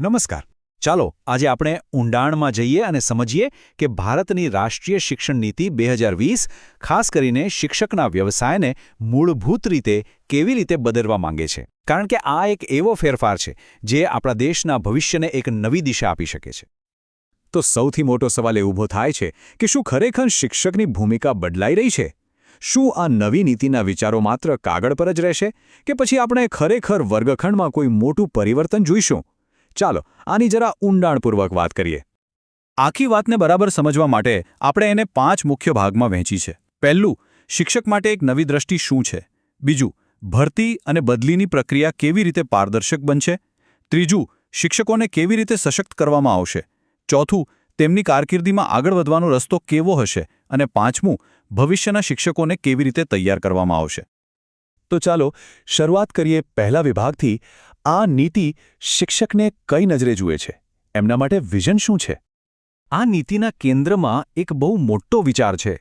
નમસ્કાર. ચાલો આજે આપણે ઊંડાણમાં જઈએ અને સમજીએ કે ભારતની રાષ્ટ્રીય શિક્ષણ નીતિ 2020 ખાસ કરીને શિક્ષકના વ્યવસાયને મૂળભૂત રીતે કેવી રીતે બદલવા માંગે છે. કારણ કે આ એક એવો ફેરફાર છે જે આપણા દેશના ભવિષ્યને એક નવી દિશા આપી શકે છે. તો સૌથી મોટો સવાલ એ ઊભો થાય છે કે શું ખરેખર શિક્ષકની ભૂમિકા બદલાઈ રહી છે? શું આ નવી નીતિના વિચારો માત્ર કાગળ પર જ રહેશે કે પછી આપણે ખરેખર વર્ગખંડમાં કોઈ મોટું પરિવર્તન જોઈશું? ચાલો આની જરા ઊંડાણપૂર્વક વાત કરીએ. આખી વાતને બરાબર સમજવા માટે આપણે એને 5 મુખ્ય ભાગમાં વહેંચી છે. પહેલું, શિક્ષક માટે એક નવી દ્રષ્ટિ શું છે? બીજું, ભરતી અને બદલીની પ્રક્રિયા કેવી રીતે પારદર્શક બનશે? ત્રીજું, શિક્ષકોને કેવી રીતે સશક્ત કરવામાં આવશે? ચોથું, તેમની કારકિર્દીમાં આગળ વધવાનો રસ્તો કેવો હશે? અને પાંચમું, ભવિષ્યના શિક્ષકોને કેવી રીતે તૈયાર કરવામાં આવશે? તો ચાલો શરૂઆત કરીએ પહેલા વિભાગથી. આ નીતિ શિક્ષકને કઈ નજરે જુએ છે? એમના માટે વિઝન શું છે? આ નીતિના કેન્દ્રમાં એક બહુ મોટો વિચાર છે.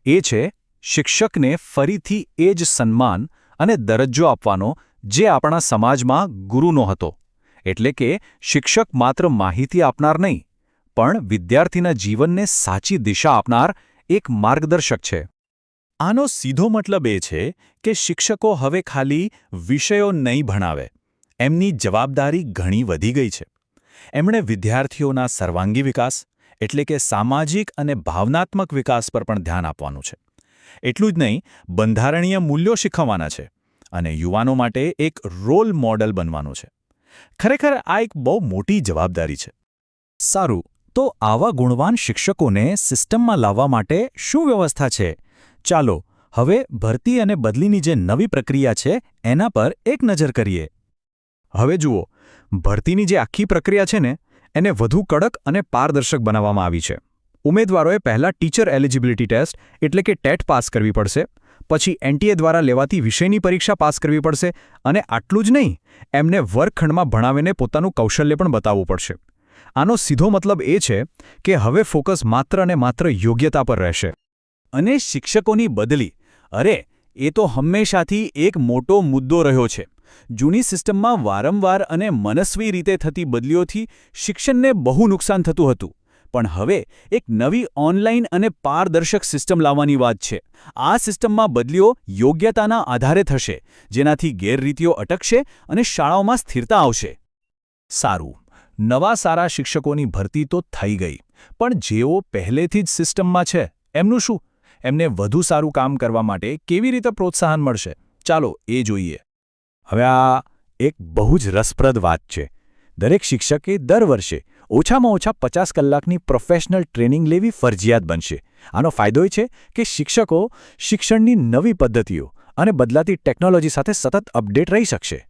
એ છે શિક્ષકને ફરીથી એ જ સન્માન અને દરજ્જો આપવાનો જે આપણા સમાજમાં ગુરુનો હતો. એટલે કે શિક્ષક માત્ર માહિતી આપનાર નહીં, પણ વિદ્યાર્થીના જીવનને સાચી દિશા આપનાર એક માર્ગદર્શક છે. આનો સીધો મતલબ એ છે કે શિક્ષકો હવે ખાલી વિષયો નહીં ભણાવે. એમની જવાબદારી ઘણી વધી ગઈ છે. એમણે વિદ્યાર્થીઓના સર્વાંગી વિકાસ એટલે કે સામાજિક અને ભાવનાત્મક વિકાસ પર પણ ધ્યાન આપવાનું છે. એટલું જ નહીં, બંધારણીય મૂલ્યો શીખવવાના છે અને યુવાનો માટે એક રોલ મોડલ બનવાનું છે. ખરેખર આ એક બહુ મોટી જવાબદારી છે. સારું, તો આવા ગુણવાન શિક્ષકોને સિસ્ટમમાં લાવવા માટે શું વ્યવસ્થા છે? ચાલો હવે ભરતી અને બદલીની જે નવી પ્રક્રિયા છે એના પર એક નજર કરીએ. હવે જુઓ, ભરતીની જે આખી પ્રક્રિયા છે ને, એને વધુ કડક અને પારદર્શક બનાવવામાં આવી છે. ઉમેદવારોએ પહેલા ટીચર એલિજિબિલિટી ટેસ્ટ એટલે કે ટેટ પાસ કરવી પડશે, પછી એનટીએ દ્વારા લેવાતી વિષયની પરીક્ષા પાસ કરવી પડશે અને આટલું જ નહીં, એમને વર્ગખંડમાં ભણાવીને પોતાનું કૌશલ્ય પણ બતાવવું પડશે. આનો સીધો મતલબ એ છે કે હવે ફોકસ માત્ર અને માત્ર યોગ્યતા પર રહેશે. અને શિક્ષકોની બદલી, અરે એ તો હંમેશાથી એક મોટો મુદ્દો રહ્યો છે. જૂની સિસ્ટમમાં વારંવાર અને મનસ્વી રીતે થતી બદલીઓથી શિક્ષણને બહુ નુકસાન થતું હતું. પણ હવે એક નવી ઓનલાઈન અને પારદર્શક સિસ્ટમ લાવવાની વાત છે. આ સિસ્ટમમાં બદલીઓ યોગ્યતાના આધારે થશે, જેનાથી ગેરરીતિઓ અટકશે અને શાળાઓમાં સ્થિરતા આવશે. સારું, નવા સારા શિક્ષકોની ભરતી તો થઈ ગઈ, પણ જેઓ પહેલેથી જ સિસ્ટમમાં છે એમનું શું? એમને વધુ સારું કામ કરવા માટે કેવી રીતે પ્રોત્સાહન મળશે? ચાલો એ જોઈએ. હવે આ એક બહુ જ રસપ્રદ વાત છે. દરેક શિક્ષકે દર વર્ષે ઓછામાં ઓછા 50 કલાકની પ્રોફેશનલ ટ્રેનિંગ લેવી ફરજિયાત બનશે. આનો ફાયદો એ છે કે શિક્ષકો શિક્ષણની નવી પદ્ધતિઓ અને બદલાતી ટેકનોલોજી સાથે સતત અપડેટ રહી શકશે.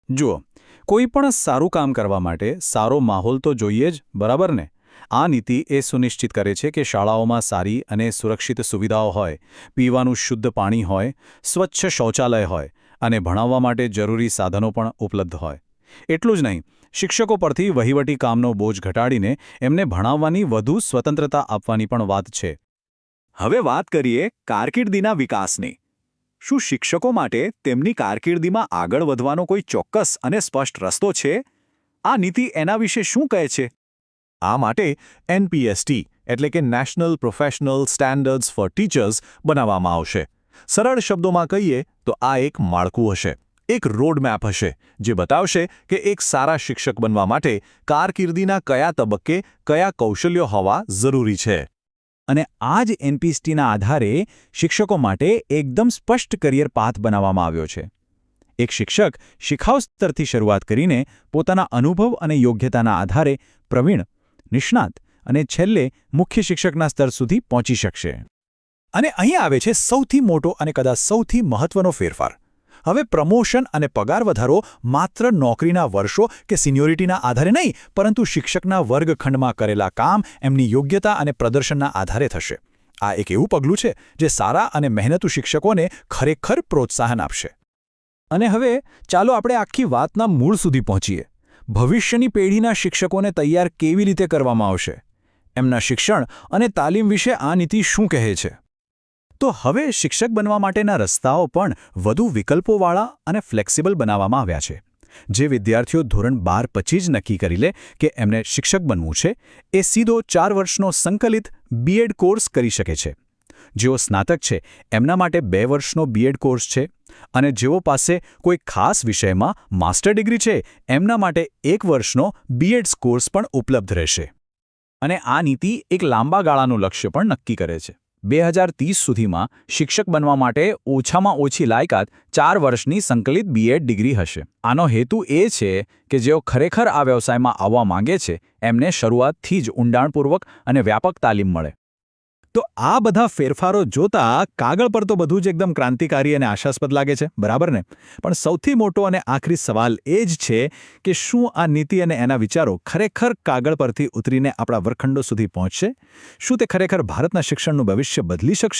જુઓ, કોઈ પણ સારું કામ કરવા માટે સારો માહોલ તો જોઈએ જ, બરાબર ને? આ નીતિ એ સુનિશ્ચિત કરે છે કે શાળાઓમાં સારી અને સુરક્ષિત સુવિધાઓ હોય, પીવાનું શુદ્ધ પાણી હોય, સ્વચ્છ શૌચાલય હોય અને ભણાવવા માટે જરૂરી સાધનો પણ ઉપલબ્ધ હોય. એટલું જ નહીં, શિક્ષકો પરથી વહીવટી કામનો બોજ ઘટાડીને એમને ભણાવવાની વધુ સ્વતંત્રતા આપવાની પણ વાત છે. હવે વાત કરીએ કારકિર્દીના વિકાસની. શું શિક્ષકો માટે તેમની કારકિર્દીમાં આગળ વધવાનો કોઈ ચોક્કસ અને સ્પષ્ટ રસ્તો છે? આ નીતિ એના વિશે શું કહે છે? આ માટે એનપીએસટી એટલે કે નેશનલ પ્રોફેશનલ સ્ટેન્ડર્ડ્સ ફોર ટીચર્સ બનાવવામાં આવશે. સરળ શબ્દોમાં કહીએ તો આ એક માળખું હશે, એક રોડમેપ હશે, જે બતાવશે કે એક સારા શિક્ષક બનવા માટે કારકિર્દીના કયા તબક્કે કયા કૌશલ્યો હોવા જરૂરી છે. અને આ જ એનપીએસટીના આધારે શિક્ષકો માટે એકદમ સ્પષ્ટ કરિયર પાથ બનાવવામાં આવ્યો છે. એક શિક્ષક શિખાઉ સ્તરથી શરૂઆત કરીને પોતાના અનુભવ અને યોગ્યતાના આધારે પ્રવીણ, નિષ્ણાત અને છેલ્લે મુખ્ય શિક્ષકના સ્તર સુધી પહોંચી શકશે. અને અહીં આવે છે સૌથી મોટો અને કદાચ સૌથી મહત્વનો ફેરફાર. હવે પ્રમોશન અને પગાર વધારો માત્ર નોકરીના વર્ષો કે સિનિયોરિટીના આધારે નહીં, પરંતુ શિક્ષકના વર્ગખંડમાં કરેલા કામ, એમની યોગ્યતા અને પ્રદર્શનના આધારે થશે. આ એક એવું પગલું છે જે સારા અને મહેનતુ શિક્ષકોને ખરેખર પ્રોત્સાહન આપશે. અને હવે ચાલો આપણે આખી વાતના મૂળ સુધી પહોંચીએ. ભવિષ્યની પેઢીના શિક્ષકોને તૈયાર કેવી રીતે કરવામાં આવશે? એમના શિક્ષણ અને તાલીમ વિશે આ નીતિ શું કહે છે? તો હવે શિક્ષક બનવા માટેના રસ્તાઓ પણ વધુ વિકલ્પોવાળા અને ફ્લેક્સિબલ બનાવવામાં આવ્યા છે. જે વિદ્યાર્થીઓ ધોરણ 12 પછી જ નક્કી કરી લે કે એમને શિક્ષક બનવું છે એ સીધો 4 વર્ષનો સંકલિત બીએડ કોર્સ કરી શકે છે. જેઓ સ્નાતક છે એમના માટે 2 વર્ષનો બીએડ કોર્સ છે અને જેઓ પાસે કોઈ ખાસ વિષયમાં માસ્ટર ડિગ્રી છે એમના માટે 1 વર્ષનો બીએડ કોર્સ પણ ઉપલબ્ધ રહેશે. અને આ નીતિ એક લાંબા ગાળાનું લક્ષ્ય પણ નક્કી કરે છે. 2030 સુધીમાં શિક્ષક બનવા માટે ઓછામાં ઓછી લાયકાત 4 વર્ષની સંકલિત બીએડ ડિગ્રી હશે. આનો હેતુ એ છે કે જેઓ ખરેખર આ વ્યવસાયમાં આવવા માંગે છે એમને શરૂઆતથી જ ઊંડાણપૂર્વક અને વ્યાપક તાલીમ મળે. તો આ બધા ફેરફારો જોતા કાગળ પર તો બધું જ એકદમ ક્રાંતિકારી અને આશાસ્પદ લાગે છે, બરાબર ને? પણ સૌથી મોટો અને આખરી સવાલ એ જ છે કે શું આ નીતિ અને એના વિચારો ખરેખર કાગળ પરથી ઉતરીને આપણા વર્ગખંડો સુધી પહોંચશે? શું તે ખરેખર ભારતના શિક્ષણનું ભવિષ્ય બદલી શકશે?